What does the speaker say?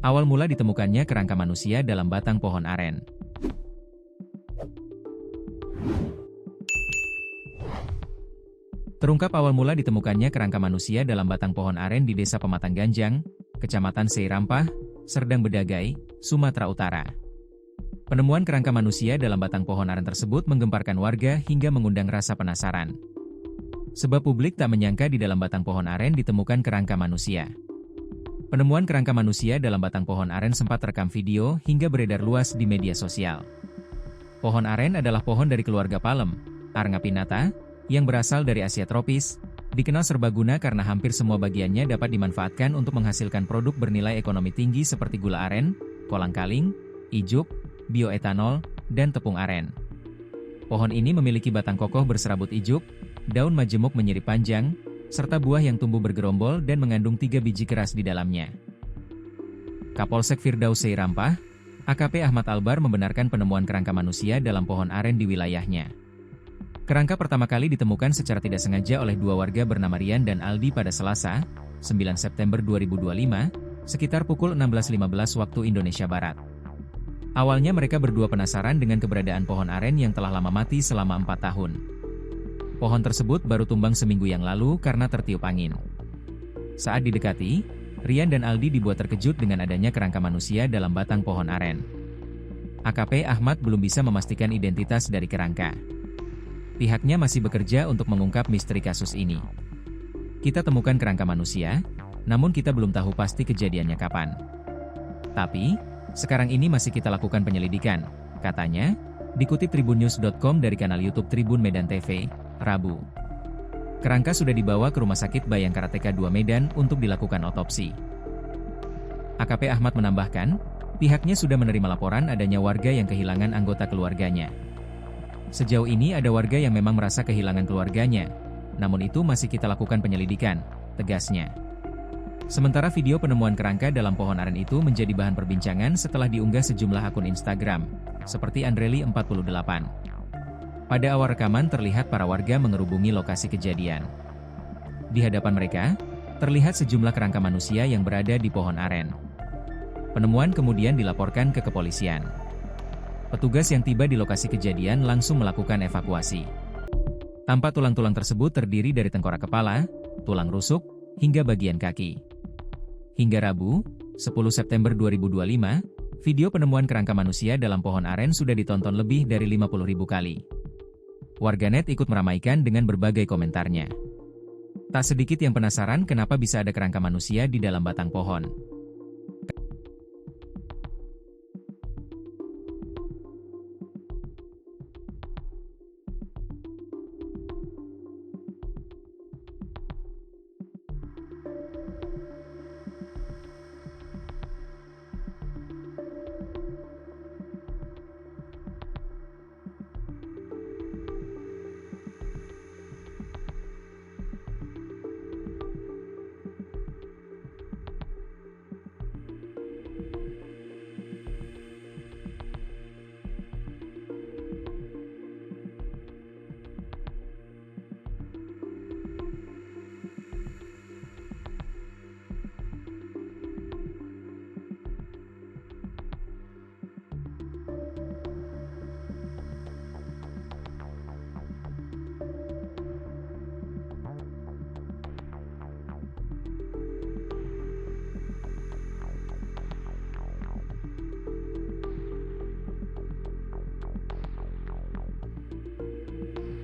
Awal mula ditemukannya kerangka manusia dalam batang pohon aren. Terungkap awal mula ditemukannya kerangka manusia dalam batang pohon aren di Desa Pematang Ganjang, Kecamatan Seirampah, Serdang Bedagai, Sumatera Utara. Penemuan kerangka manusia dalam batang pohon aren tersebut menggemparkan warga hingga mengundang rasa penasaran. Sebab publik tak menyangka di dalam batang pohon aren ditemukan kerangka manusia. Penemuan kerangka manusia dalam batang pohon aren sempat terekam video hingga beredar luas di media sosial. Pohon aren adalah pohon dari keluarga palem, Arngapinata, yang berasal dari Asia tropis, dikenal serbaguna karena hampir semua bagiannya dapat dimanfaatkan untuk menghasilkan produk bernilai ekonomi tinggi seperti gula aren, kolang-kaling, ijuk, bioetanol, dan tepung aren. Pohon ini memiliki batang kokoh berserabut ijuk, daun majemuk menyirip panjang, serta buah yang tumbuh bergerombol dan mengandung 3 biji keras di dalamnya. Kapolsek Firdaus Seirampah, AKP Ahmad Albar membenarkan penemuan kerangka manusia dalam pohon aren di wilayahnya. Kerangka pertama kali ditemukan secara tidak sengaja oleh dua warga bernama Rian dan Aldi pada Selasa, 9 September 2025, sekitar pukul 16.15 waktu Indonesia Barat. Awalnya mereka berdua penasaran dengan keberadaan pohon aren yang telah lama mati selama 4 tahun. Pohon tersebut baru tumbang seminggu yang lalu karena tertiup angin. Saat didekati, Rian dan Aldi dibuat terkejut dengan adanya kerangka manusia dalam batang pohon aren. AKP Ahmad belum bisa memastikan identitas dari kerangka. Pihaknya masih bekerja untuk mengungkap misteri kasus ini. Kita temukan kerangka manusia, namun kita belum tahu pasti kejadiannya kapan. Tapi, sekarang ini masih kita lakukan penyelidikan, katanya, dikutip tribunnews.com dari kanal YouTube Tribun Medan TV, Rabu. Kerangka sudah dibawa ke Rumah Sakit Bayangkara TK2 Medan untuk dilakukan otopsi. AKP Ahmad menambahkan, pihaknya sudah menerima laporan adanya warga yang kehilangan anggota keluarganya. Sejauh ini ada warga yang memang merasa kehilangan keluarganya, namun itu masih kita lakukan penyelidikan, tegasnya. Sementara video penemuan kerangka dalam pohon aren itu menjadi bahan perbincangan setelah diunggah sejumlah akun Instagram, seperti Andreli48. Pada awal rekaman terlihat para warga mengerubungi lokasi kejadian. Di hadapan mereka, terlihat sejumlah kerangka manusia yang berada di pohon aren. Penemuan kemudian dilaporkan ke kepolisian. Petugas yang tiba di lokasi kejadian langsung melakukan evakuasi. Tampak tulang-tulang tersebut terdiri dari tengkorak kepala, tulang rusuk, hingga bagian kaki. Hingga Rabu, 10 September 2025, video penemuan kerangka manusia dalam pohon aren sudah ditonton lebih dari 50.000 kali. Warganet ikut meramaikan dengan berbagai komentarnya. Tak sedikit yang penasaran kenapa bisa ada kerangka manusia di dalam batang pohon.